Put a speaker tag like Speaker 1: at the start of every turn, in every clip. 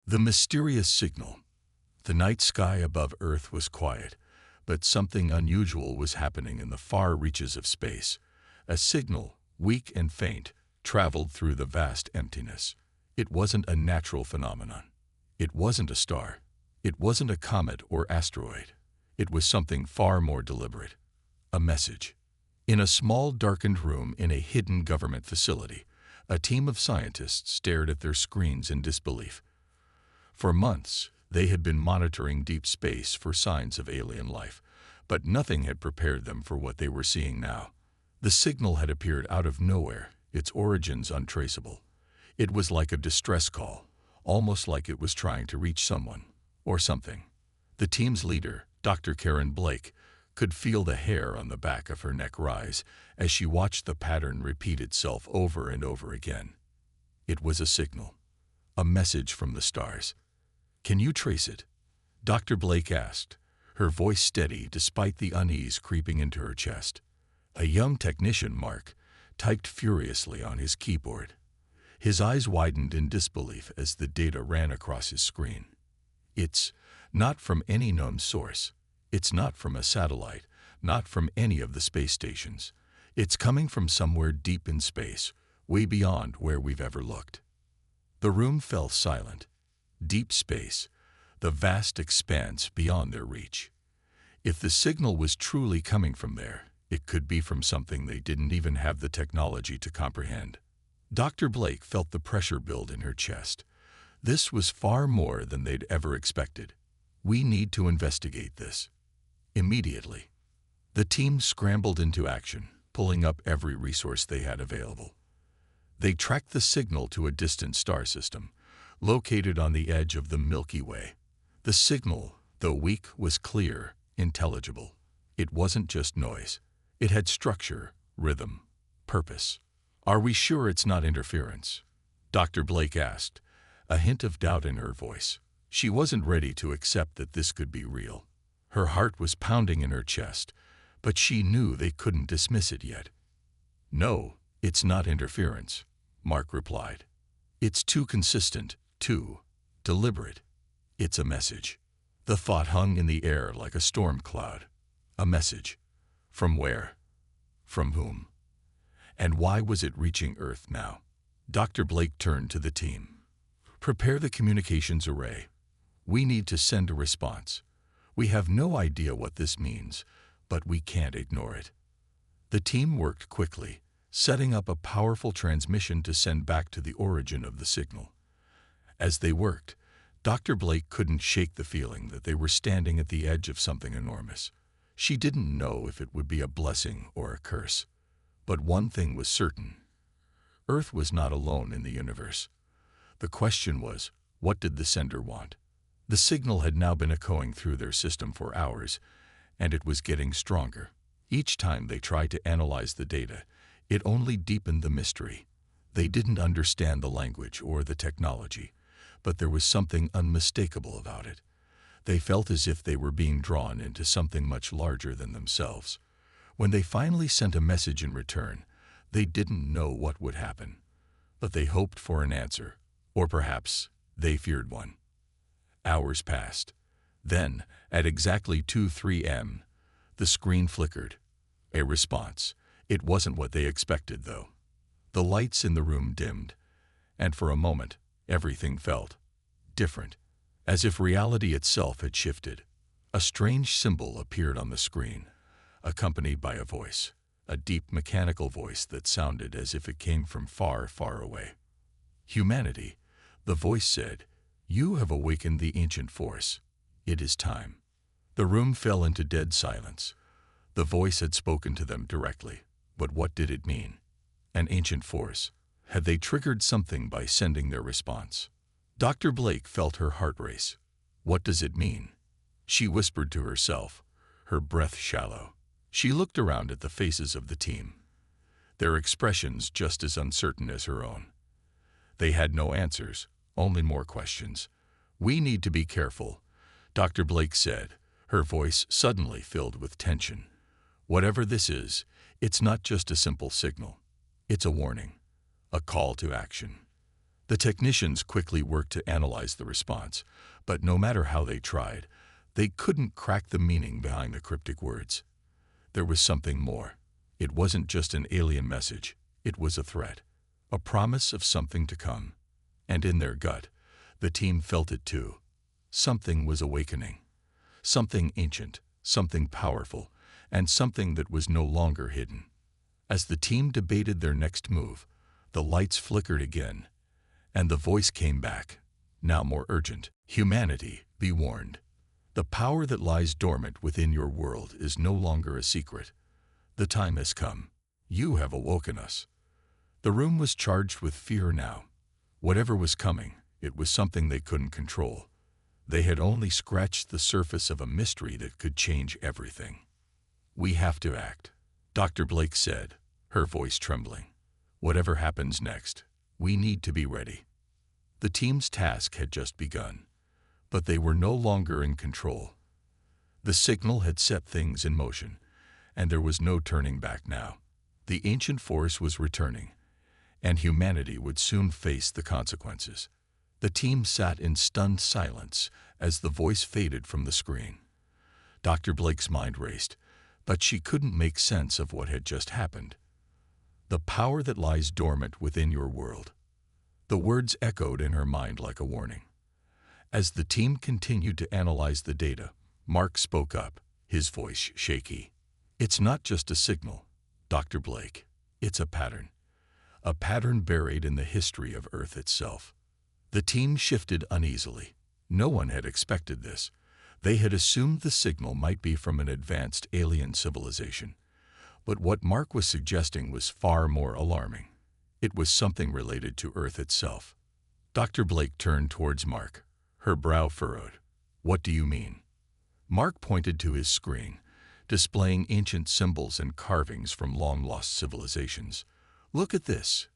Speaker 1: The mysterious signal. The night sky above Earth was quiet, but something unusual was happening in the far reaches of space. A signal, weak and faint, traveled through the vast emptiness. It wasn't a natural phenomenon. It wasn't a star. It wasn't a comet or asteroid. It was something far more deliberate. A message. In a small, darkened room in a hidden government facility, a team of scientists stared at their screens in disbelief. For months, they had been monitoring deep space for signs of alien life, but nothing had prepared them for what they were seeing now. The signal had appeared out of nowhere, its origins untraceable. It was like a distress call, almost like it was trying to reach someone or something. The team's leader, Dr. Karen Blake, could feel the hair on the back of her neck rise as she watched the pattern repeat itself over and over again. It was a signal, a message from the stars. "Can you trace it?" Dr. Blake asked, her voice steady despite the unease creeping into her chest. A young technician, Mark, typed furiously on his keyboard. His eyes widened in disbelief as the data ran across his screen. "It's not from any known source. It's not from a satellite, not from any of the space stations. It's coming from somewhere deep in space, way beyond where we've ever looked." The room fell silent. Deep space, the vast expanse beyond their reach. If the signal was truly coming from there, it could be from something they didn't even have the technology to comprehend. Dr. Blake felt the pressure build in her chest. This was far more than they'd ever expected. "We need to investigate this. Immediately." The team scrambled into action, pulling up every resource they had available. They tracked the signal to a distant star system, located on the edge of the Milky Way. The signal, though weak, was clear, intelligible. It wasn't just noise. It had structure, rhythm, purpose. "Are we sure it's not interference?" Dr. Blake asked, a hint of doubt in her voice. She wasn't ready to accept that this could be real. Her heart was pounding in her chest, but she knew they couldn't dismiss it yet. "No, it's not interference," Mark replied. "It's too consistent, too deliberate. It's a message." The thought hung in the air like a storm cloud. A message. From where? From whom? And why was it reaching Earth now? Dr. Blake turned to the team. "Prepare the communications array. We need to send a response. We have no idea what this means, but we can't ignore it." The team worked quickly, setting up a powerful transmission to send back to the origin of the signal. As they worked, Dr. Blake couldn't shake the feeling that they were standing at the edge of something enormous. She didn't know if it would be a blessing or a curse. But one thing was certain. Earth was not alone in the universe. The question was, what did the sender want? The signal had now been echoing through their system for hours, and it was getting stronger. Each time they tried to analyze the data, it only deepened the mystery. They didn't understand the language or the technology, but there was something unmistakable about it. They felt as if they were being drawn into something much larger than themselves. When they finally sent a message in return, they didn't know what would happen, but they hoped for an answer, or perhaps they feared one. Hours passed. Then, at exactly 2:03 am, the screen flickered. A response. It wasn't what they expected, though. The lights in the room dimmed, and for a moment, everything felt different, as if reality itself had shifted. A strange symbol appeared on the screen, accompanied by a voice, a deep mechanical voice that sounded as if it came from far, far away. "Humanity," the voice said, "you have awakened the ancient force. It is time." The room fell into dead silence. The voice had spoken to them directly, but what did it mean? An ancient force. Had they triggered something by sending their response? Dr. Blake felt her heart race. "What does it mean?" she whispered to herself, her breath shallow. She looked around at the faces of the team, their expressions just as uncertain as her own. They had no answers, only more questions. "We need to be careful," Dr. Blake said, her voice suddenly filled with tension. "Whatever this is, it's not just a simple signal. It's a warning, a call to action." The technicians quickly worked to analyze the response, but no matter how they tried, they couldn't crack the meaning behind the cryptic words. There was something more. It wasn't just an alien message. It was a threat, a promise of something to come. And in their gut, the team felt it too. Something was awakening. Something ancient, something powerful, and something that was no longer hidden. As the team debated their next move, the lights flickered again, and the voice came back, now more urgent. Humanity, be warned. The power that lies dormant within your world is no longer a secret. The time has come. You have awoken us. The room was charged with fear now. Whatever was coming, it was something they couldn't control. They had only scratched the surface of a mystery that could change everything. We have to act, Dr. Blake said, her voice trembling. Whatever happens next, we need to be ready. The team's task had just begun, but they were no longer in control. The signal had set things in motion, and there was no turning back now. The ancient force was returning, and humanity would soon face the consequences. The team sat in stunned silence as the voice faded from the screen. Dr. Blake's mind raced, but she couldn't make sense of what had just happened. The power that lies dormant within your world. The words echoed in her mind like a warning. As the team continued to analyze the data, Mark spoke up, his voice shaky. It's not just a signal, Dr. Blake. It's a pattern buried in the history of Earth itself. The team shifted uneasily. No one had expected this. They had assumed the signal might be from an advanced alien civilization. But what Mark was suggesting was far more alarming. It was something related to Earth itself. Dr. Blake turned towards Mark, her brow furrowed. What do you mean? Mark pointed to his screen, displaying ancient symbols and carvings from long-lost civilizations. Look at this.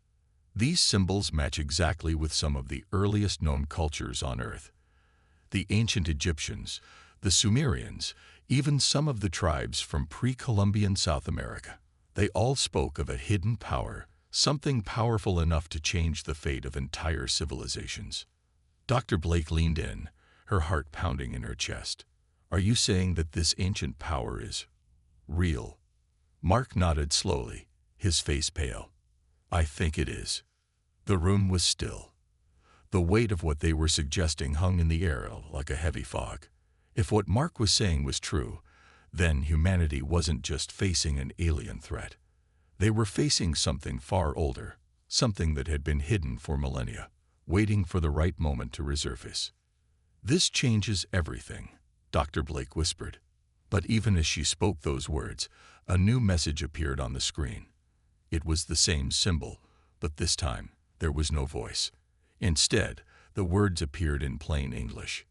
Speaker 1: These symbols match exactly with some of the earliest known cultures on Earth. The ancient Egyptians, the Sumerians, even some of the tribes from pre-Columbian South America. They all spoke of a hidden power, something powerful enough to change the fate of entire civilizations. Dr. Blake leaned in, her heart pounding in her chest. Are you saying that this ancient power is real? Mark nodded slowly, his face pale. I think it is. The room was still. The weight of what they were suggesting hung in the air like a heavy fog. If what Mark was saying was true, then humanity wasn't just facing an alien threat. They were facing something far older, something that had been hidden for millennia, waiting for the right moment to resurface. This changes everything, Dr. Blake whispered. But even as she spoke those words, a new message appeared on the screen. It was the same symbol, but this time there was no voice. Instead, the words appeared in plain English.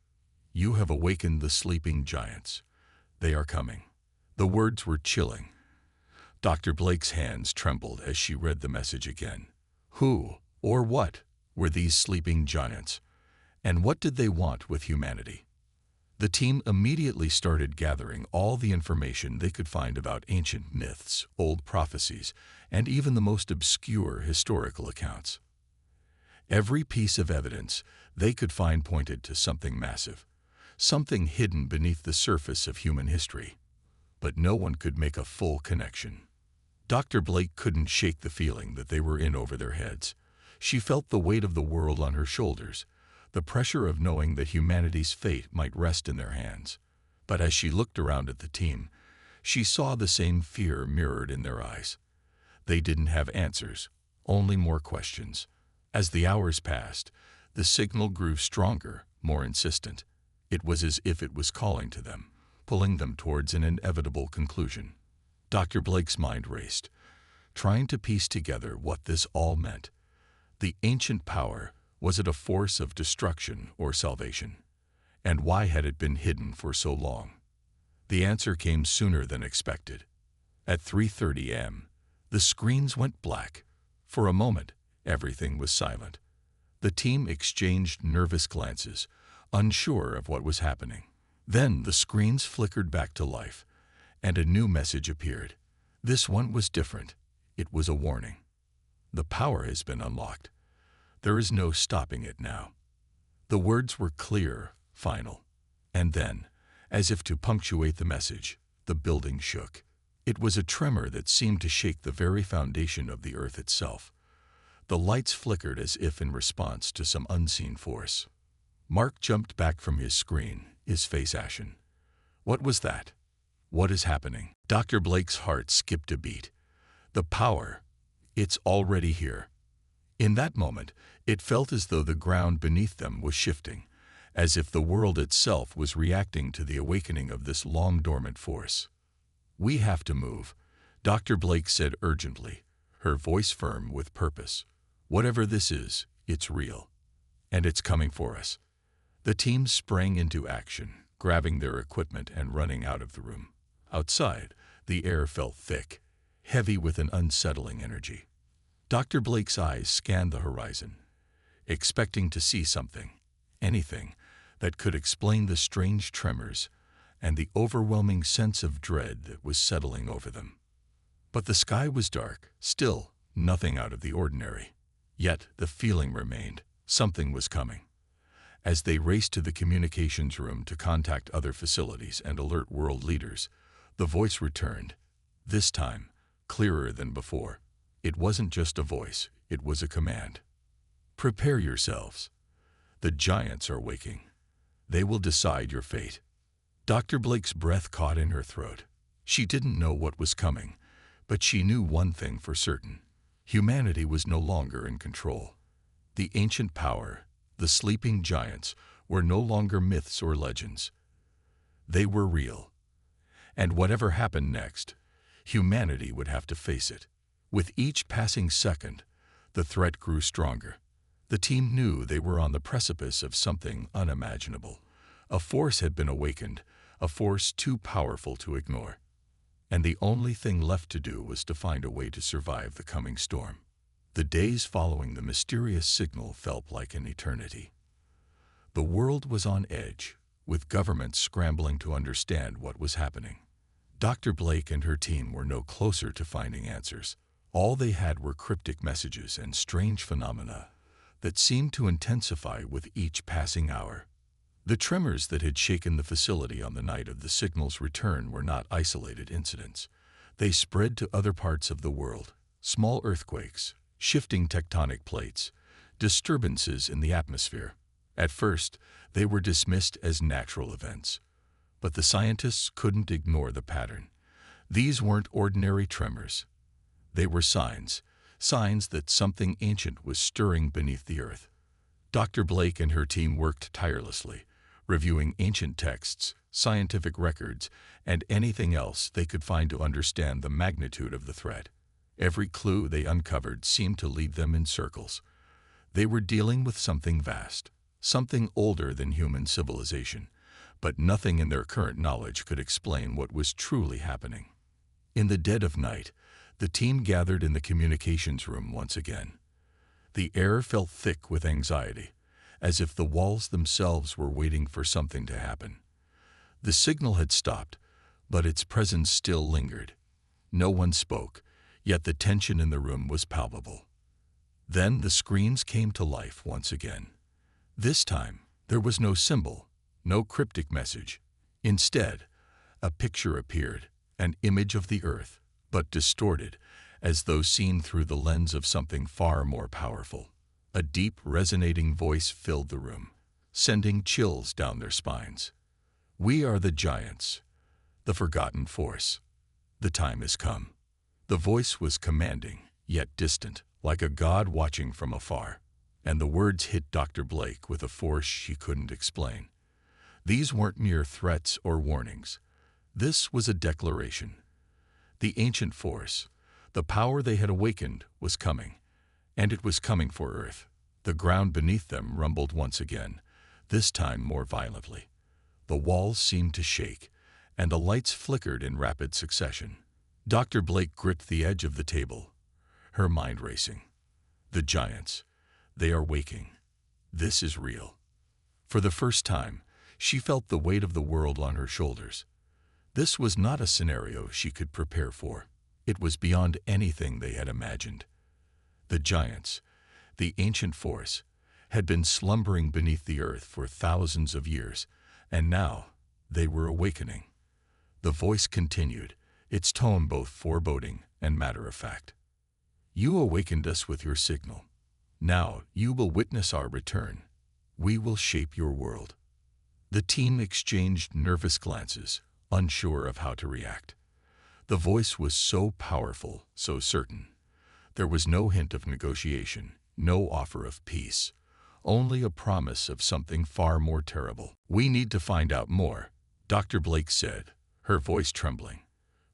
Speaker 1: You have awakened the sleeping giants. They are coming. The words were chilling. Dr. Blake's hands trembled as she read the message again. Who, or what, were these sleeping giants? And what did they want with humanity? The team immediately started gathering all the information they could find about ancient myths, old prophecies, and even the most obscure historical accounts. Every piece of evidence they could find pointed to something massive, something hidden beneath the surface of human history. But no one could make a full connection. Dr. Blake couldn't shake the feeling that they were in over their heads. She felt the weight of the world on her shoulders, the pressure of knowing that humanity's fate might rest in their hands. But as she looked around at the team, she saw the same fear mirrored in their eyes. They didn't have answers, only more questions. As the hours passed, the signal grew stronger, more insistent. It was as if it was calling to them, pulling them towards an inevitable conclusion. Dr. Blake's mind raced, trying to piece together what this all meant. The ancient power, was it a force of destruction or salvation? And why had it been hidden for so long? The answer came sooner than expected. At 3:30 a.m., the screens went black. For a moment, everything was silent. The team exchanged nervous glances, unsure of what was happening. Then the screens flickered back to life, and a new message appeared. This one was different. It was a warning. The power has been unlocked. There is no stopping it now. The words were clear, final. And then, as if to punctuate the message, the building shook. It was a tremor that seemed to shake the very foundation of the Earth itself. The lights flickered as if in response to some unseen force. Mark jumped back from his screen, his face ashen. What was that? What is happening? Dr. Blake's heart skipped a beat. The power. It's already here. In that moment, it felt as though the ground beneath them was shifting, as if the world itself was reacting to the awakening of this long-dormant force. We have to move, Dr. Blake said urgently, her voice firm with purpose. Whatever this is, it's real. And it's coming for us. The team sprang into action, grabbing their equipment and running out of the room. Outside, the air felt thick, heavy with an unsettling energy. Dr. Blake's eyes scanned the horizon, expecting to see something, anything, that could explain the strange tremors and the overwhelming sense of dread that was settling over them. But the sky was dark, still, nothing out of the ordinary. Yet the feeling remained, something was coming. As they raced to the communications room to contact other facilities and alert world leaders, the voice returned, this time clearer than before. It wasn't just a voice, it was a command. Prepare yourselves. The giants are waking. They will decide your fate. Dr. Blake's breath caught in her throat. She didn't know what was coming, but she knew one thing for certain. Humanity was no longer in control. The ancient power, the sleeping giants, were no longer myths or legends. They were real. And whatever happened next, humanity would have to face it. With each passing second, the threat grew stronger. The team knew they were on the precipice of something unimaginable. A force had been awakened, a force too powerful to ignore. And the only thing left to do was to find a way to survive the coming storm. The days following the mysterious signal felt like an eternity. The world was on edge, with governments scrambling to understand what was happening. Dr. Blake and her team were no closer to finding answers. All they had were cryptic messages and strange phenomena that seemed to intensify with each passing hour. The tremors that had shaken the facility on the night of the signal's return were not isolated incidents. They spread to other parts of the world. Small earthquakes, shifting tectonic plates, disturbances in the atmosphere. At first, they were dismissed as natural events. But the scientists couldn't ignore the pattern. These weren't ordinary tremors. They were signs that something ancient was stirring beneath the earth. Dr. Blake and her team worked tirelessly, reviewing ancient texts, scientific records, and anything else they could find to understand the magnitude of the threat. Every clue they uncovered seemed to lead them in circles. They were dealing with something vast, something older than human civilization, but nothing in their current knowledge could explain what was truly happening. In the dead of night, the team gathered in the communications room once again. The air felt thick with anxiety, as if the walls themselves were waiting for something to happen. The signal had stopped, but its presence still lingered. No one spoke, yet the tension in the room was palpable. Then the screens came to life once again. This time, there was no symbol, no cryptic message. Instead, a picture appeared, an image of the Earth, but distorted, as though seen through the lens of something far more powerful. A deep, resonating voice filled the room, sending chills down their spines. We are the giants, the forgotten force. The time has come. The voice was commanding, yet distant, like a god watching from afar. And the words hit Dr. Blake with a force she couldn't explain. These weren't mere threats or warnings. This was a declaration. The ancient force, the power they had awakened, was coming. And it was coming for Earth. The ground beneath them rumbled once again, this time more violently. The walls seemed to shake, and the lights flickered in rapid succession. Dr. Blake gripped the edge of the table, her mind racing. The giants, they are waking. This is real. For the first time, she felt the weight of the world on her shoulders. This was not a scenario she could prepare for. It was beyond anything they had imagined. The giants, the ancient force, had been slumbering beneath the earth for thousands of years, and now they were awakening. The voice continued, its tone both foreboding and matter-of-fact. You awakened us with your signal. Now you will witness our return. We will shape your world. The team exchanged nervous glances, unsure of how to react. The voice was so powerful, so certain. There was no hint of negotiation, no offer of peace, only a promise of something far more terrible. We need to find out more, Dr. Blake said, her voice trembling.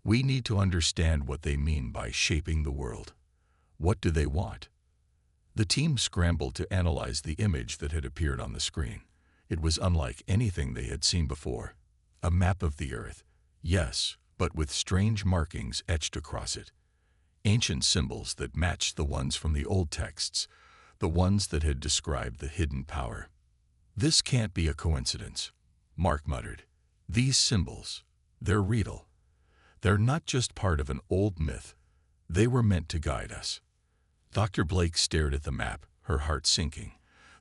Speaker 1: We need to understand what they mean by shaping the world. What do they want? The team scrambled to analyze the image that had appeared on the screen. It was unlike anything they had seen before. A map of the Earth, yes, but with strange markings etched across it. Ancient symbols that matched the ones from the old texts, the ones that had described the hidden power. This can't be a coincidence, Mark muttered. These symbols, they're real. They're not just part of an old myth. They were meant to guide us. Dr. Blake stared at the map, her heart sinking.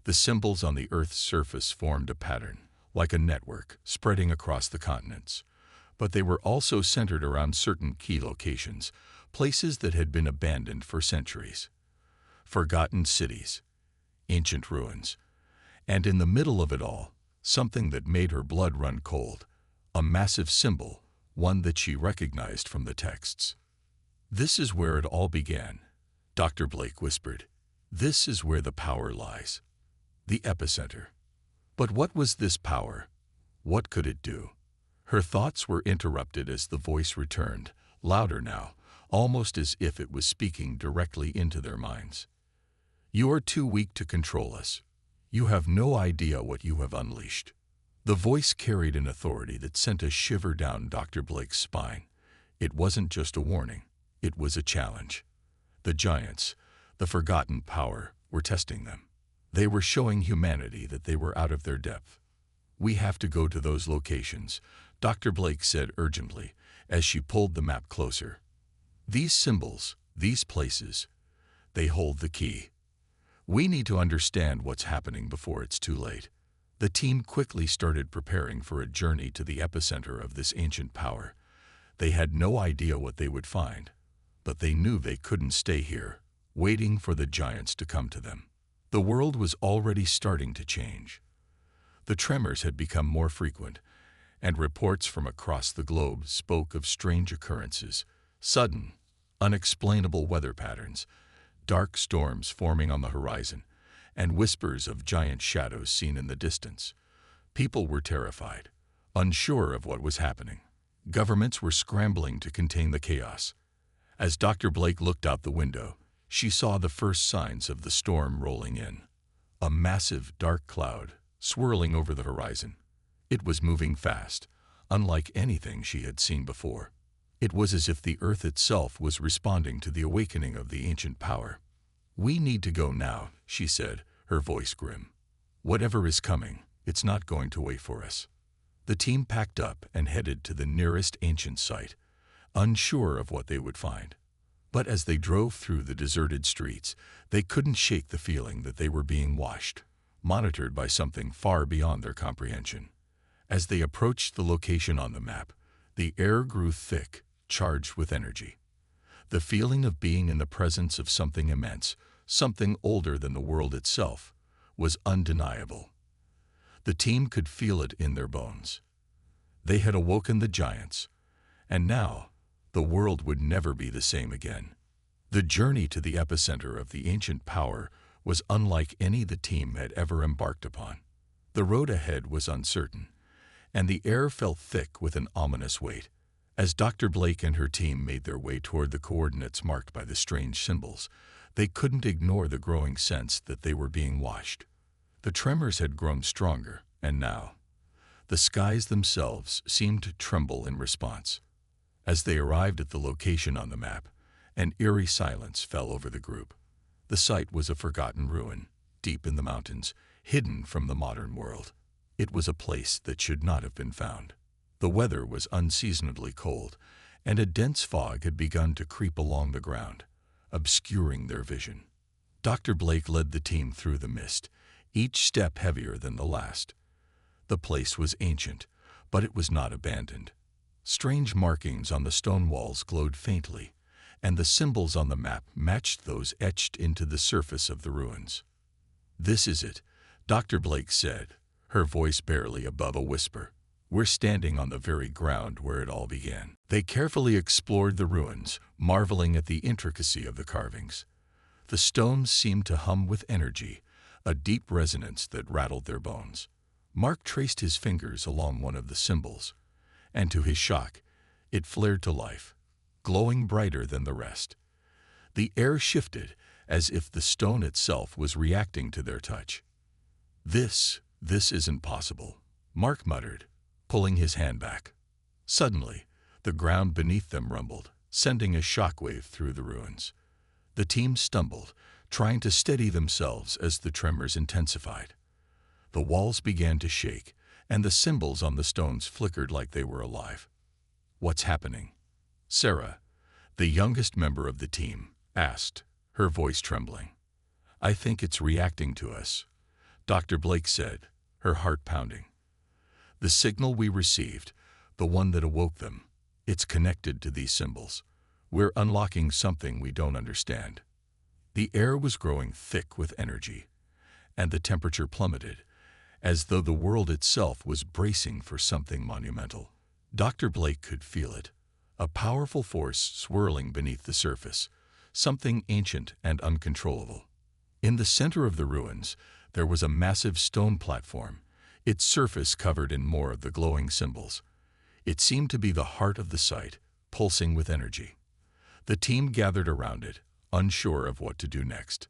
Speaker 1: The symbols on the Earth's surface formed a pattern, like a network, spreading across the continents. But they were also centered around certain key locations, places that had been abandoned for centuries. Forgotten cities, ancient ruins, and in the middle of it all, something that made her blood run cold, a massive symbol, one that she recognized from the texts. This is where it all began, Dr. Blake whispered. This is where the power lies. The epicenter. But what was this power? What could it do? Her thoughts were interrupted as the voice returned, louder now, almost as if it was speaking directly into their minds. You are too weak to control us. You have no idea what you have unleashed. The voice carried an authority that sent a shiver down Dr. Blake's spine. It wasn't just a warning. It was a challenge. The giants, the forgotten power, were testing them. They were showing humanity that they were out of their depth. We have to go to those locations, Dr. Blake said urgently, as she pulled the map closer. These symbols, these places, they hold the key. We need to understand what's happening before it's too late. The team quickly started preparing for a journey to the epicenter of this ancient power. They had no idea what they would find, but they knew they couldn't stay here, waiting for the giants to come to them. The world was already starting to change. The tremors had become more frequent, and reports from across the globe spoke of strange occurrences, sudden, unexplainable weather patterns, dark storms forming on the horizon, and whispers of giant shadows seen in the distance. People were terrified, unsure of what was happening. Governments were scrambling to contain the chaos. As Dr. Blake looked out the window, she saw the first signs of the storm rolling in. A massive, dark cloud, swirling over the horizon. It was moving fast, unlike anything she had seen before. It was as if the Earth itself was responding to the awakening of the ancient power. We need to go now, she said, her voice grim. Whatever is coming, it's not going to wait for us. The team packed up and headed to the nearest ancient site, unsure of what they would find. But as they drove through the deserted streets, they couldn't shake the feeling that they were being watched, monitored by something far beyond their comprehension. As they approached the location on the map, the air grew thick, charged with energy. The feeling of being in the presence of something immense, something older than the world itself, was undeniable. The team could feel it in their bones. They had awoken the giants, and now the world would never be the same again. The journey to the epicenter of the ancient power was unlike any the team had ever embarked upon. The road ahead was uncertain, and the air felt thick with an ominous weight. As Dr. Blake and her team made their way toward the coordinates marked by the strange symbols, they couldn't ignore the growing sense that they were being watched. The tremors had grown stronger, and now, the skies themselves seemed to tremble in response. As they arrived at the location on the map, an eerie silence fell over the group. The site was a forgotten ruin, deep in the mountains, hidden from the modern world. It was a place that should not have been found. The weather was unseasonably cold, and a dense fog had begun to creep along the ground, obscuring their vision. Dr. Blake led the team through the mist, each step heavier than the last. The place was ancient, but it was not abandoned. Strange markings on the stone walls glowed faintly, and the symbols on the map matched those etched into the surface of the ruins. "This is it," Dr. Blake said, her voice barely above a whisper. "We're standing on the very ground where it all began." They carefully explored the ruins, marveling at the intricacy of the carvings. The stones seemed to hum with energy, a deep resonance that rattled their bones. Mark traced his fingers along one of the symbols, and to his shock, it flared to life, glowing brighter than the rest. The air shifted, as if the stone itself was reacting to their touch. This isn't possible," Mark muttered, pulling his hand back. Suddenly, the ground beneath them rumbled, sending a shockwave through the ruins. The team stumbled, trying to steady themselves as the tremors intensified. The walls began to shake, and the symbols on the stones flickered like they were alive. "What's happening?" Sarah, the youngest member of the team, asked, her voice trembling. "I think it's reacting to us," Dr. Blake said, her heart pounding. "The signal we received, the one that awoke them, it's connected to these symbols. We're unlocking something we don't understand." The air was growing thick with energy, and the temperature plummeted, as though the world itself was bracing for something monumental. Dr. Blake could feel it, a powerful force swirling beneath the surface, something ancient and uncontrollable. In the center of the ruins, there was a massive stone platform, its surface covered in more of the glowing symbols. It seemed to be the heart of the site, pulsing with energy. The team gathered around it, unsure of what to do next.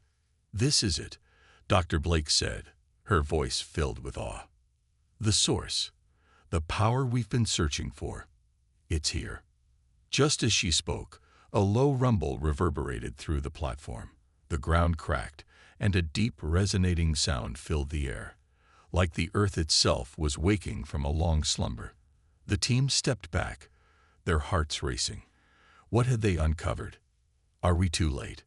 Speaker 1: "This is it," Dr. Blake said, her voice filled with awe. "The source, the power we've been searching for. It's here." Just as she spoke, a low rumble reverberated through the platform. The ground cracked, and a deep, resonating sound filled the air, like the earth itself was waking from a long slumber. The team stepped back, their hearts racing. What had they uncovered? "Are we too late?"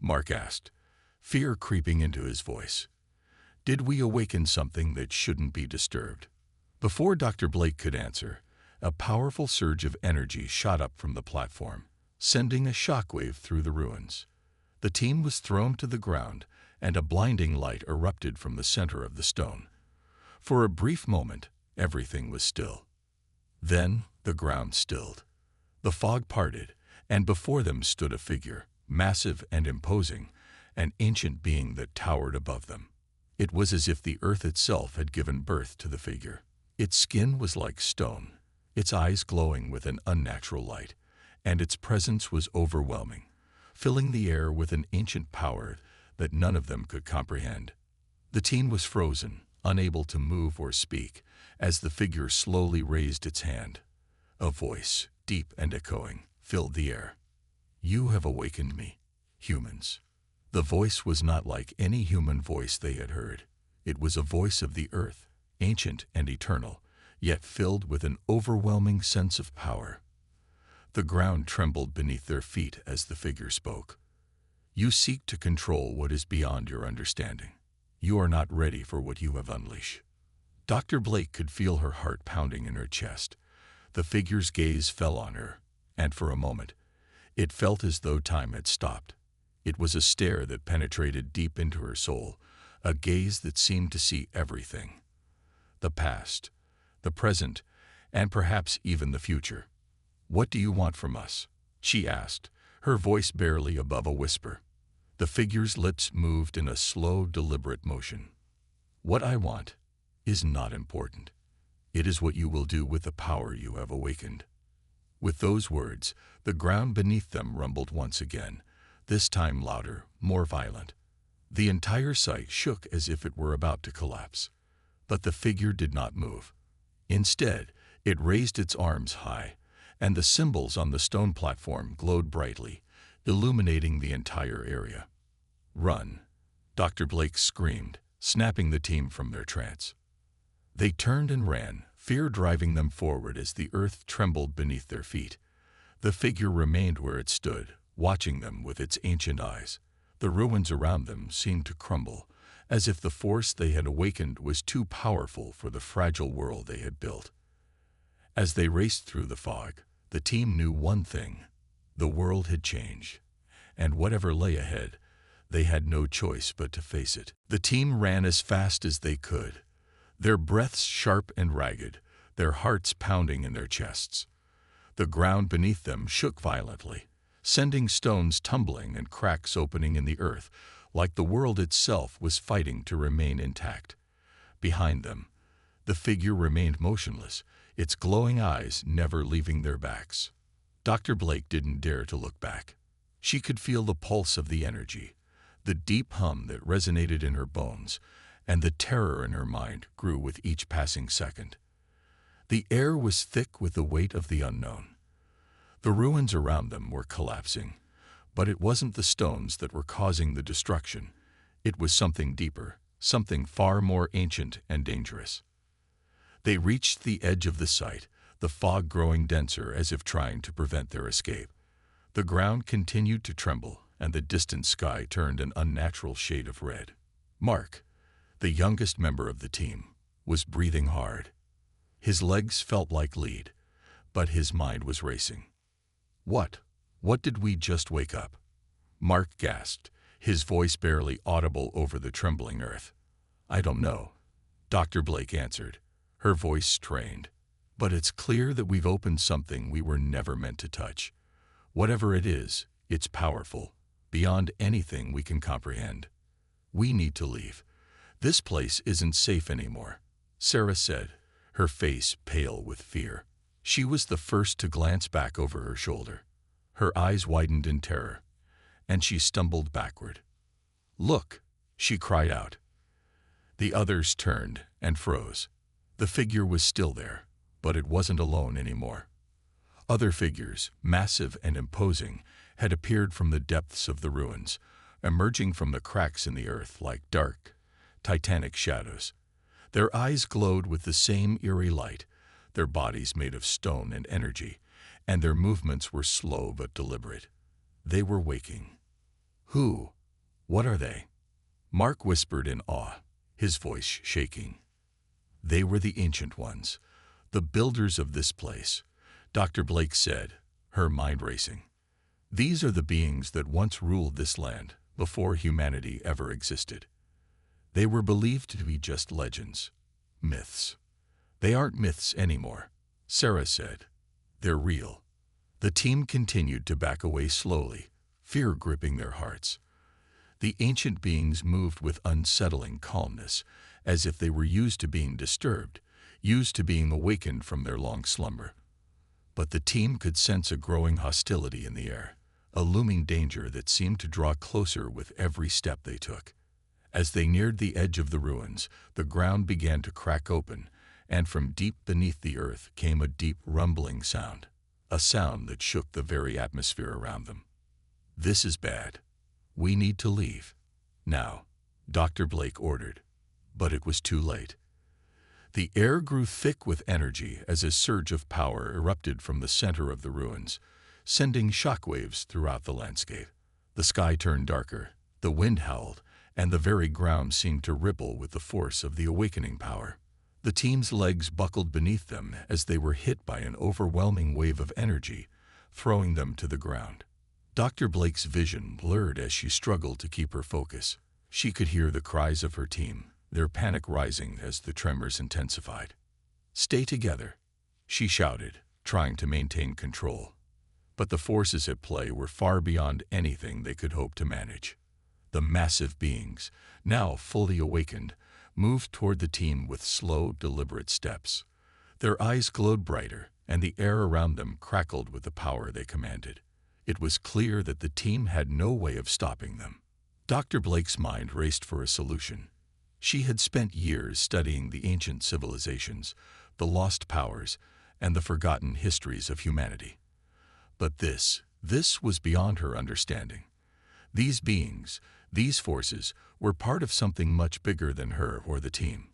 Speaker 1: Mark asked, fear creeping into his voice. "Did we awaken something that shouldn't be disturbed?" Before Dr. Blake could answer, a powerful surge of energy shot up from the platform, sending a shockwave through the ruins. The team was thrown to the ground, and a blinding light erupted from the center of the stone. For a brief moment, everything was still. Then the ground stilled. The fog parted, and before them stood a figure, massive and imposing, an ancient being that towered above them. It was as if the earth itself had given birth to the figure. Its skin was like stone, its eyes glowing with an unnatural light, and its presence was overwhelming, filling the air with an ancient power that none of them could comprehend. The team was frozen, unable to move or speak, as the figure slowly raised its hand. A voice, deep and echoing, filled the air. "You have awakened me, humans." The voice was not like any human voice they had heard. It was a voice of the earth, ancient and eternal, yet filled with an overwhelming sense of power. The ground trembled beneath their feet as the figure spoke. "You seek to control what is beyond your understanding. You are not ready for what you have unleashed." Dr. Blake could feel her heart pounding in her chest. The figure's gaze fell on her, and for a moment, it felt as though time had stopped. It was a stare that penetrated deep into her soul, a gaze that seemed to see everything. The past, the present, and perhaps even the future. "What do you want from us?" she asked, her voice barely above a whisper. The figure's lips moved in a slow, deliberate motion. "What I want is not important. It is what you will do with the power you have awakened." With those words, the ground beneath them rumbled once again, this time louder, more violent. The entire site shook as if it were about to collapse. But the figure did not move. Instead, it raised its arms high, and the symbols on the stone platform glowed brightly, illuminating the entire area. "Run!" Dr. Blake screamed, snapping the team from their trance. They turned and ran, fear driving them forward as the earth trembled beneath their feet. The figure remained where it stood, watching them with its ancient eyes. The ruins around them seemed to crumble, as if the force they had awakened was too powerful for the fragile world they had built. As they raced through the fog, the team knew one thing: the world had changed, and whatever lay ahead, they had no choice but to face it. The team ran as fast as they could, their breaths sharp and ragged, their hearts pounding in their chests. The ground beneath them shook violently, sending stones tumbling and cracks opening in the earth, like the world itself was fighting to remain intact. Behind them, the figure remained motionless, its glowing eyes never leaving their backs. Dr. Blake didn't dare to look back. She could feel the pulse of the energy, the deep hum that resonated in her bones, and the terror in her mind grew with each passing second. The air was thick with the weight of the unknown. The ruins around them were collapsing, but it wasn't the stones that were causing the destruction. It was something deeper, something far more ancient and dangerous. They reached the edge of the site, the fog growing denser as if trying to prevent their escape. The ground continued to tremble, and the distant sky turned an unnatural shade of red. Mark, the youngest member of the team, was breathing hard. His legs felt like lead, but his mind was racing. What did we just wake up? Mark gasped, his voice barely audible over the trembling earth. I don't know, Dr. Blake answered, her voice strained. But it's clear that we've opened something we were never meant to touch. Whatever it is, it's powerful, beyond anything we can comprehend. We need to leave. This place isn't safe anymore, Sarah said, her face pale with fear. She was the first to glance back over her shoulder. Her eyes widened in terror, and she stumbled backward. Look, she cried out. The others turned and froze. The figure was still there, but it wasn't alone anymore. Other figures, massive and imposing, had appeared from the depths of the ruins, emerging from the cracks in the earth like dark, titanic shadows. Their eyes glowed with the same eerie light, their bodies made of stone and energy, and their movements were slow but deliberate. They were waking. Who? What are they? Mark whispered in awe, his voice shaking. They were the Ancient Ones, the builders of this place, Dr. Blake said, her mind racing. These are the beings that once ruled this land before humanity ever existed. They were believed to be just legends, myths. They aren't myths anymore, Sarah said. They're real. The team continued to back away slowly, fear gripping their hearts. The ancient beings moved with unsettling calmness, as if they were used to being disturbed, used to being awakened from their long slumber. But the team could sense a growing hostility in the air, a looming danger that seemed to draw closer with every step they took. As they neared the edge of the ruins, the ground began to crack open, and from deep beneath the earth came a deep rumbling sound, a sound that shook the very atmosphere around them. This is bad. We need to leave. Now, Dr. Blake ordered, but it was too late. The air grew thick with energy as a surge of power erupted from the center of the ruins, sending shockwaves throughout the landscape. The sky turned darker, the wind howled, and the very ground seemed to ripple with the force of the awakening power. The team's legs buckled beneath them as they were hit by an overwhelming wave of energy, throwing them to the ground. Dr. Blake's vision blurred as she struggled to keep her focus. She could hear the cries of her team, their panic rising as the tremors intensified. Stay together, she shouted, trying to maintain control. But the forces at play were far beyond anything they could hope to manage. The massive beings, now fully awakened, moved toward the team with slow, deliberate steps. Their eyes glowed brighter, and the air around them crackled with the power they commanded. It was clear that the team had no way of stopping them. Dr. Blake's mind raced for a solution. She had spent years studying the ancient civilizations, the lost powers, and the forgotten histories of humanity. But this was beyond her understanding. These beings, these forces, were part of something much bigger than her or the team.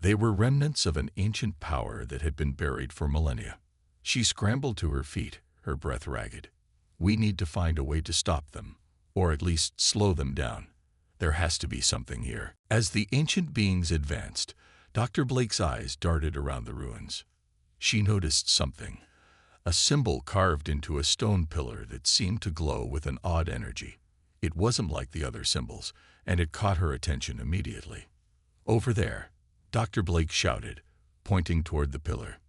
Speaker 1: They were remnants of an ancient power that had been buried for millennia. She scrambled to her feet, her breath ragged. We need to find a way to stop them, or at least slow them down. There has to be something here. As the ancient beings advanced, Dr. Blake's eyes darted around the ruins. She noticed something, a symbol carved into a stone pillar that seemed to glow with an odd energy. It wasn't like the other symbols, and it caught her attention immediately. "Over there," Dr. Blake shouted, pointing toward the pillar.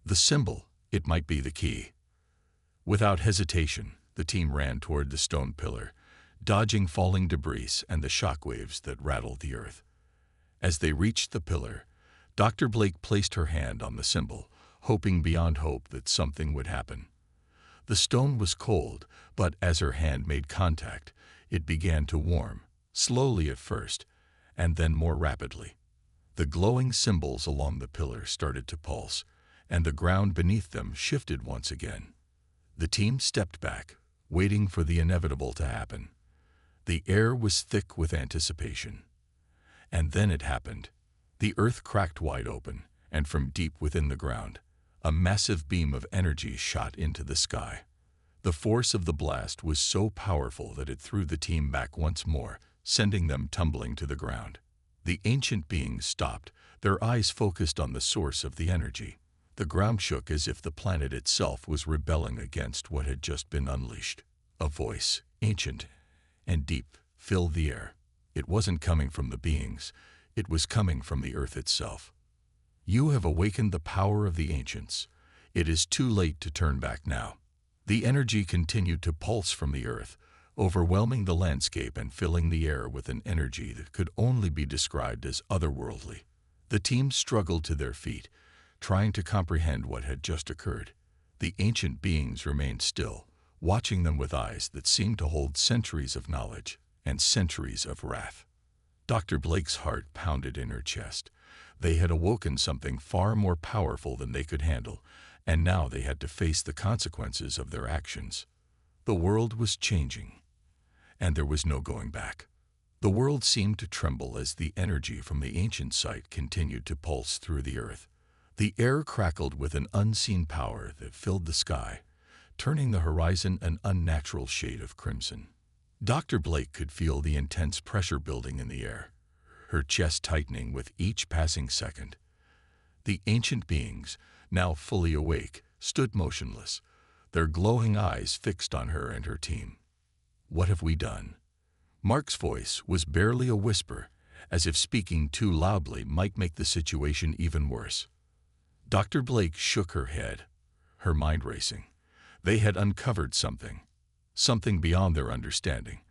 Speaker 1: "The symbol, it might be the key." Without hesitation, the team ran toward the stone pillar, dodging falling debris and the shockwaves that rattled the earth. As they reached the pillar, Dr. Blake placed her hand on the symbol, hoping beyond hope that something would happen. The stone was cold, but as her hand made contact, it began to warm, slowly at first, and then more rapidly. The glowing symbols along the pillar started to pulse, and the ground beneath them shifted once again. The team stepped back, waiting for the inevitable to happen. The air was thick with anticipation. And then it happened. The earth cracked wide open, and from deep within the ground, a massive beam of energy shot into the sky. The force of the blast was so powerful that it threw the team back once more, sending them tumbling to the ground. The ancient beings stopped, their eyes focused on the source of the energy. The ground shook as if the planet itself was rebelling against what had just been unleashed. A voice, ancient and deep, filled the air. It wasn't coming from the beings, it was coming from the earth itself. "You have awakened the power of the ancients. It is too late to turn back now." The energy continued to pulse from the earth, overwhelming the landscape and filling the air with an energy that could only be described as otherworldly. The team struggled to their feet, trying to comprehend what had just occurred. The ancient beings remained still, watching them with eyes that seemed to hold centuries of knowledge and centuries of wrath. Dr. Blake's heart pounded in her chest. They had awoken something far more powerful than they could handle, and now they had to face the consequences of their actions. The world was changing, and there was no going back. The world seemed to tremble as the energy from the ancient site continued to pulse through the earth. The air crackled with an unseen power that filled the sky, turning the horizon an unnatural shade of crimson. Dr. Blake could feel the intense pressure building in the air, her chest tightening with each passing second. The ancient beings, now fully awake, stood motionless, their glowing eyes fixed on her and her team. "What have we done?" Mark's voice was barely a whisper, as if speaking too loudly might make the situation even worse. Dr. Blake shook her head, her mind racing. They had uncovered something beyond their understanding,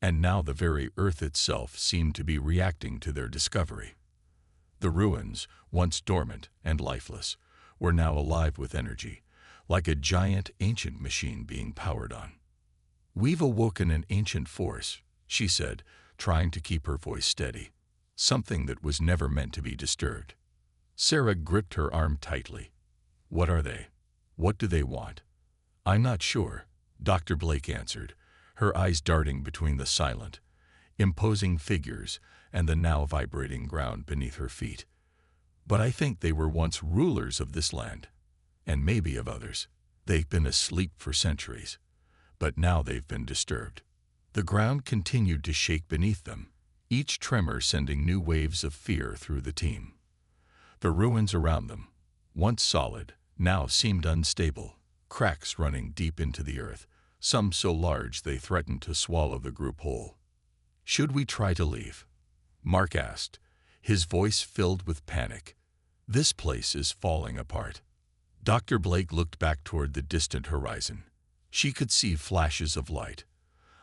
Speaker 1: and now the very earth itself seemed to be reacting to their discovery. The ruins, once dormant and lifeless, were now alive with energy, like a giant ancient machine being powered on. "We've awoken an ancient force," she said, trying to keep her voice steady, "something that was never meant to be disturbed." Sarah gripped her arm tightly. "What are they? What do they want?" "I'm not sure," Dr. Blake answered, her eyes darting between the silent, imposing figures and the now vibrating ground beneath her feet. "But I think they were once rulers of this land, and maybe of others. They've been asleep for centuries, but now they've been disturbed." The ground continued to shake beneath them, each tremor sending new waves of fear through the team. The ruins around them, once solid, now seemed unstable, cracks running deep into the earth, some so large they threatened to swallow the group whole. "Should we try to leave?" Mark asked, his voice filled with panic. "This place is falling apart." Dr. Blake looked back toward the distant horizon. She could see flashes of light,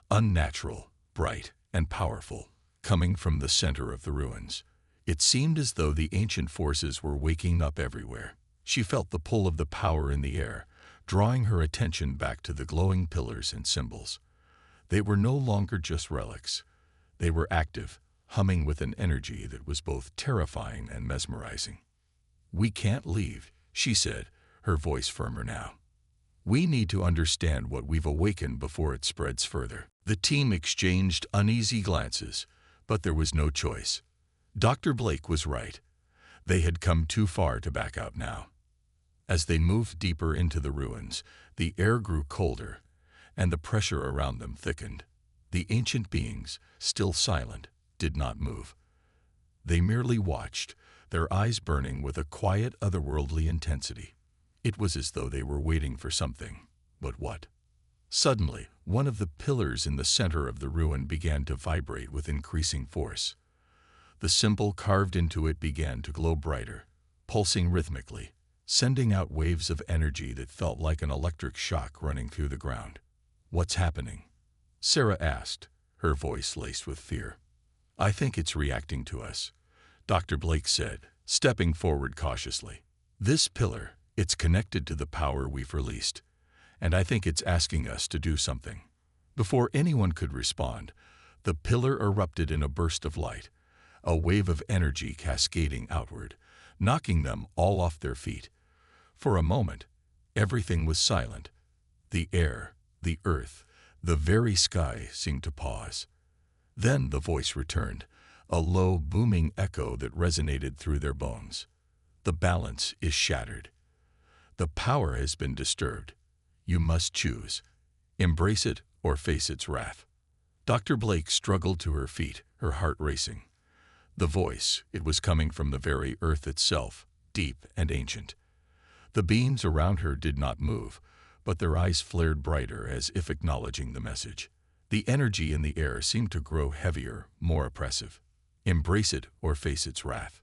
Speaker 1: unnatural, bright, and powerful, coming from the center of the ruins. It seemed as though the ancient forces were waking up everywhere. She felt the pull of the power in the air, drawing her attention back to the glowing pillars and symbols. They were no longer just relics. They were active, humming with an energy that was both terrifying and mesmerizing. "We can't leave," she said, her voice firmer now. "We need to understand what we've awakened before it spreads further." The team exchanged uneasy glances, but there was no choice. Dr. Blake was right. They had come too far to back out now. As they moved deeper into the ruins, the air grew colder, and the pressure around them thickened. The ancient beings, still silent, did not move. They merely watched, their eyes burning with a quiet, otherworldly intensity. It was as though they were waiting for something. But what? Suddenly, one of the pillars in the center of the ruin began to vibrate with increasing force. The symbol carved into it began to glow brighter, pulsing rhythmically, sending out waves of energy that felt like an electric shock running through the ground. "What's happening?" Sarah asked, her voice laced with fear. "I think it's reacting to us," Dr. Blake said, stepping forward cautiously. "This pillar, it's connected to the power we've released, and I think it's asking us to do something." Before anyone could respond, the pillar erupted in a burst of light, a wave of energy cascading outward, knocking them all off their feet. For a moment, everything was silent. The air, the earth, the very sky seemed to pause. Then the voice returned, a low, booming echo that resonated through their bones. "The balance is shattered. The power has been disturbed. You must choose. Embrace it or face its wrath." Dr. Blake struggled to her feet, her heart racing. The voice, it was coming from the very earth itself, deep and ancient. The beings around her did not move, but their eyes flared brighter as if acknowledging the message. The energy in the air seemed to grow heavier, more oppressive. "Embrace it or face its wrath,"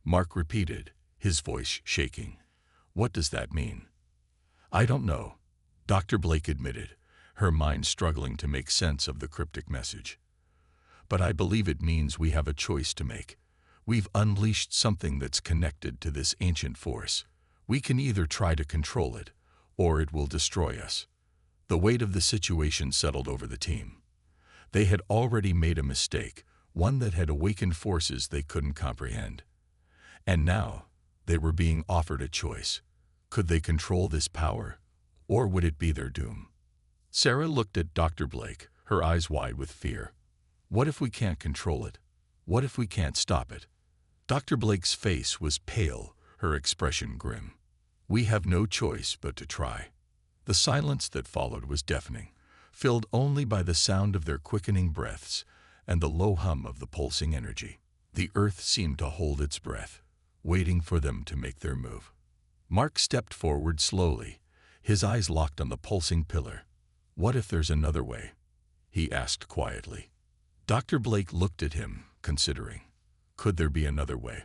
Speaker 1: Mark repeated, his voice shaking. "What does that mean?" "I don't know," Dr. Blake admitted, her mind struggling to make sense of the cryptic message. "But I believe it means we have a choice to make. We've unleashed something that's connected to this ancient force. We can either try to control it, or it will destroy us." The weight of the situation settled over the team. They had already made a mistake, one that had awakened forces they couldn't comprehend. And now, they were being offered a choice. Could they control this power, or would it be their doom? Sarah looked at Dr. Blake, her eyes wide with fear. "What if we can't control it? What if we can't stop it?" Dr. Blake's face was pale, her expression grim. "We have no choice but to try." The silence that followed was deafening, filled only by the sound of their quickening breaths and the low hum of the pulsing energy. The earth seemed to hold its breath, waiting for them to make their move. Mark stepped forward slowly, his eyes locked on the pulsing pillar. "What if there's another way?" he asked quietly. Dr. Blake looked at him, considering. Could there be another way?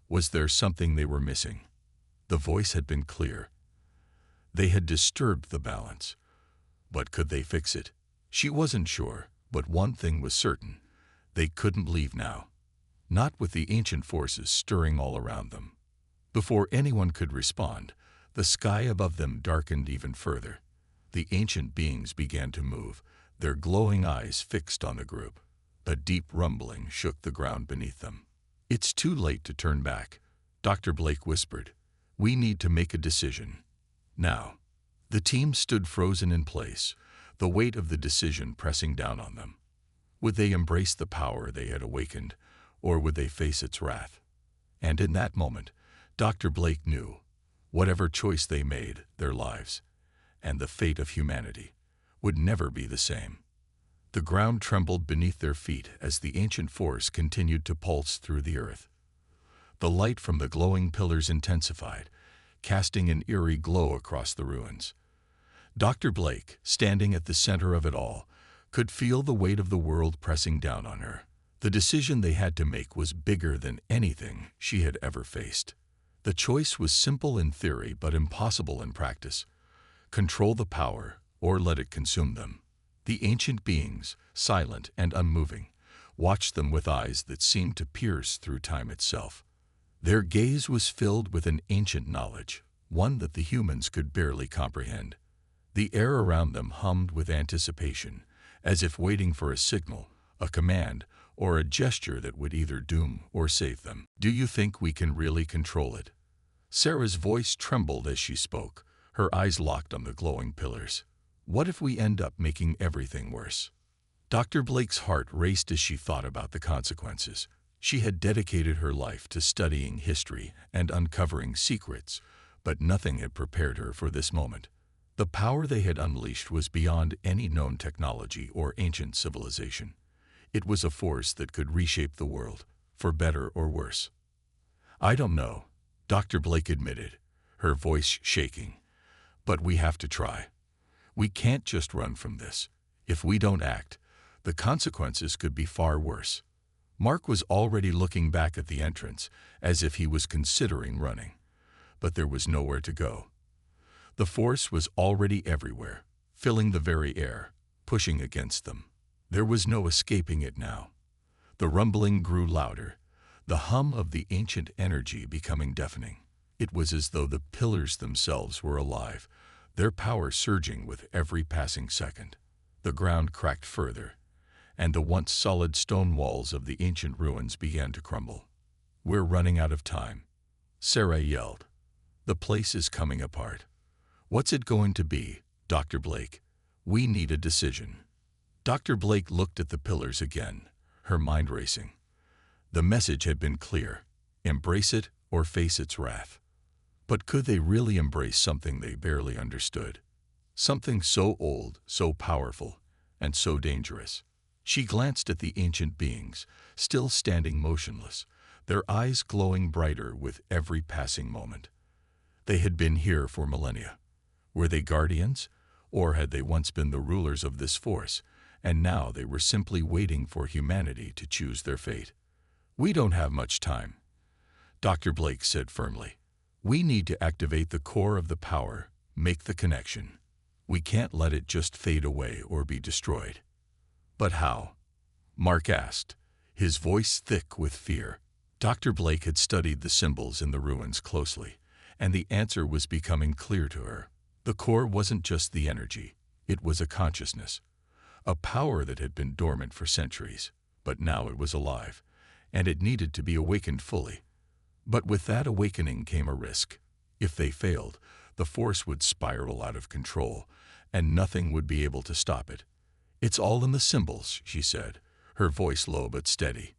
Speaker 1: Was there something they were missing? The voice had been clear. They had disturbed the balance. But could they fix it? She wasn't sure, but one thing was certain. They couldn't leave now. Not with the ancient forces stirring all around them. Before anyone could respond, the sky above them darkened even further. The ancient beings began to move, their glowing eyes fixed on the group. A deep rumbling shook the ground beneath them. "It's too late to turn back," Dr. Blake whispered. "We need to make a decision. Now." The team stood frozen in place, the weight of the decision pressing down on them. Would they embrace the power they had awakened, or would they face its wrath? And in that moment, Dr. Blake knew, whatever choice they made, their lives, and the fate of humanity, would never be the same. The ground trembled beneath their feet as the ancient force continued to pulse through the earth. The light from the glowing pillars intensified, casting an eerie glow across the ruins. Dr. Blake, standing at the center of it all, could feel the weight of the world pressing down on her. The decision they had to make was bigger than anything she had ever faced. The choice was simple in theory but impossible in practice. Control the power or let it consume them. The ancient beings, silent and unmoving, watched them with eyes that seemed to pierce through time itself. Their gaze was filled with an ancient knowledge, one that the humans could barely comprehend. The air around them hummed with anticipation, as if waiting for a signal, a command, or a gesture that would either doom or save them. "Do you think we can really control it?" Sarah's voice trembled as she spoke, her eyes locked on the glowing pillars. "What if we end up making everything worse?" Dr. Blake's heart raced as she thought about the consequences. She had dedicated her life to studying history and uncovering secrets, but nothing had prepared her for this moment. The power they had unleashed was beyond any known technology or ancient civilization. It was a force that could reshape the world, for better or worse. "I don't know," Dr. Blake admitted, her voice shaking. "But we have to try. We can't just run from this. If we don't act, the consequences could be far worse." Mark was already looking back at the entrance, as if he was considering running. But there was nowhere to go. The force was already everywhere, filling the very air, pushing against them. There was no escaping it now. The rumbling grew louder, the hum of the ancient energy becoming deafening. It was as though the pillars themselves were alive, their power surging with every passing second. The ground cracked further, and the once solid stone walls of the ancient ruins began to crumble. "We're running out of time," Sarah yelled. "The place is coming apart." "What's it going to be, Dr. Blake? We need a decision." Dr. Blake looked at the pillars again, her mind racing. The message had been clear: embrace it or face its wrath. But could they really embrace something they barely understood? Something so old, so powerful, and so dangerous. She glanced at the ancient beings, still standing motionless, their eyes glowing brighter with every passing moment. They had been here for millennia. Were they guardians, or had they once been the rulers of this force, and now they were simply waiting for humanity to choose their fate? "We don't have much time," Dr. Blake said firmly. "We need to activate the core of the power, make the connection. We can't let it just fade away or be destroyed." "But how?" Mark asked, his voice thick with fear. Dr. Blake had studied the symbols in the ruins closely, and the answer was becoming clear to her. The core wasn't just the energy, it was a consciousness, a power that had been dormant for centuries, but now it was alive, and it needed to be awakened fully. But with that awakening came a risk. If they failed, the force would spiral out of control, and nothing would be able to stop it. "It's all in the symbols," she said, her voice low but steady.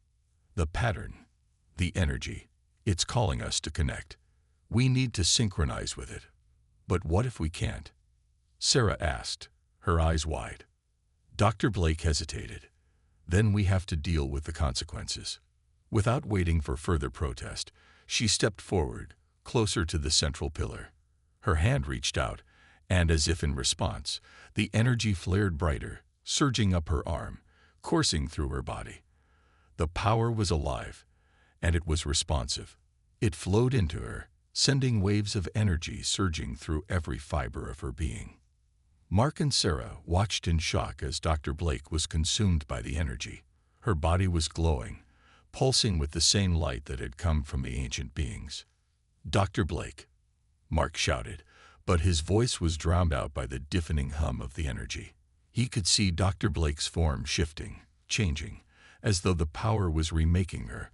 Speaker 1: "The pattern, the energy, it's calling us to connect. We need to synchronize with it." "But what if we can't?" Sarah asked, her eyes wide. Dr. Blake hesitated. "Then we have to deal with the consequences." Without waiting for further protest, she stepped forward, closer to the central pillar. Her hand reached out, and as if in response, the energy flared brighter, surging up her arm, coursing through her body. The power was alive, and it was responsive. It flowed into her, sending waves of energy surging through every fiber of her being. Mark and Sarah watched in shock as Dr. Blake was consumed by the energy. Her body was glowing, pulsing with the same light that had come from the ancient beings. "Dr. Blake," Mark shouted, but his voice was drowned out by the deafening hum of the energy. He could see Dr. Blake's form shifting, changing, as though the power was remaking her,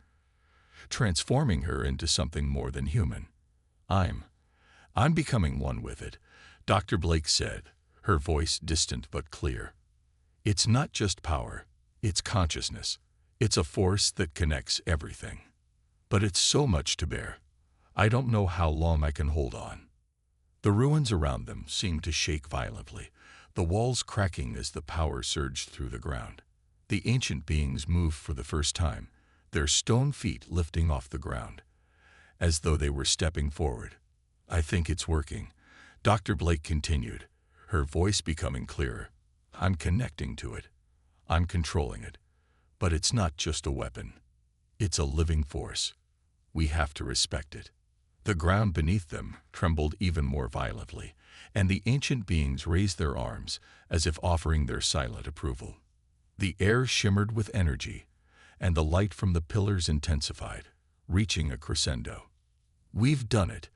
Speaker 1: transforming her into something more than human. I'm becoming one with it," Dr. Blake said, her voice distant but clear. "It's not just power, it's consciousness. It's a force that connects everything. But it's so much to bear. I don't know how long I can hold on." The ruins around them seemed to shake violently, the walls cracking as the power surged through the ground. The ancient beings moved for the first time, their stone feet lifting off the ground, as though they were stepping forward. "I think it's working," Dr. Blake continued, her voice becoming clearer. "I'm connecting to it. I'm controlling it. But it's not just a weapon. It's a living force. We have to respect it." The ground beneath them trembled even more violently, and the ancient beings raised their arms as if offering their silent approval. The air shimmered with energy, and the light from the pillars intensified, reaching a crescendo. "We've done it,"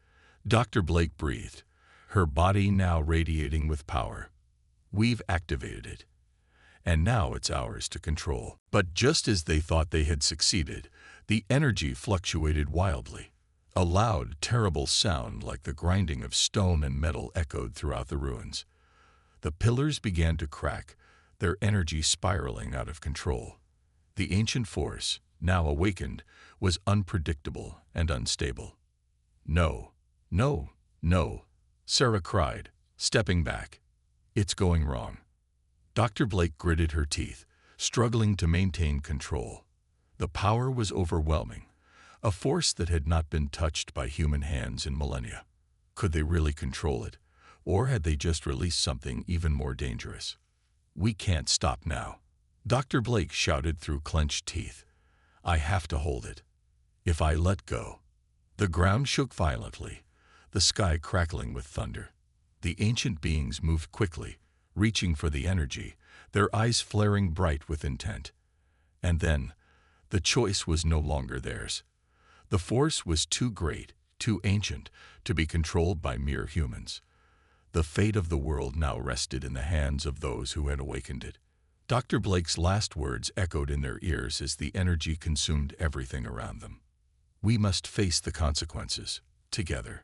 Speaker 1: Dr. Blake breathed, her body now radiating with power. "We've activated it, and now it's ours to control." But just as they thought they had succeeded, the energy fluctuated wildly. A loud, terrible sound like the grinding of stone and metal echoed throughout the ruins. The pillars began to crack, their energy spiraling out of control. The ancient force, now awakened, was unpredictable and unstable. "No, no, no," Sarah cried, Stepping back. It's going wrong. Dr. Blake gritted her teeth, struggling to maintain control. The power was overwhelming, a force that had not been touched by human hands in millennia. Could they really control it, or had they just released something even more dangerous? We can't stop now. Dr. Blake shouted through clenched teeth. I have to hold it. If I let go. The ground shook violently, the sky crackling with thunder. The ancient beings moved quickly, reaching for the energy, their eyes flaring bright with intent. And then, the choice was no longer theirs. The force was too great, too ancient, to be controlled by mere humans. The fate of the world now rested in the hands of those who had awakened it. Dr. Blake's last words echoed in their ears as the energy consumed everything around them. We must face the consequences, together.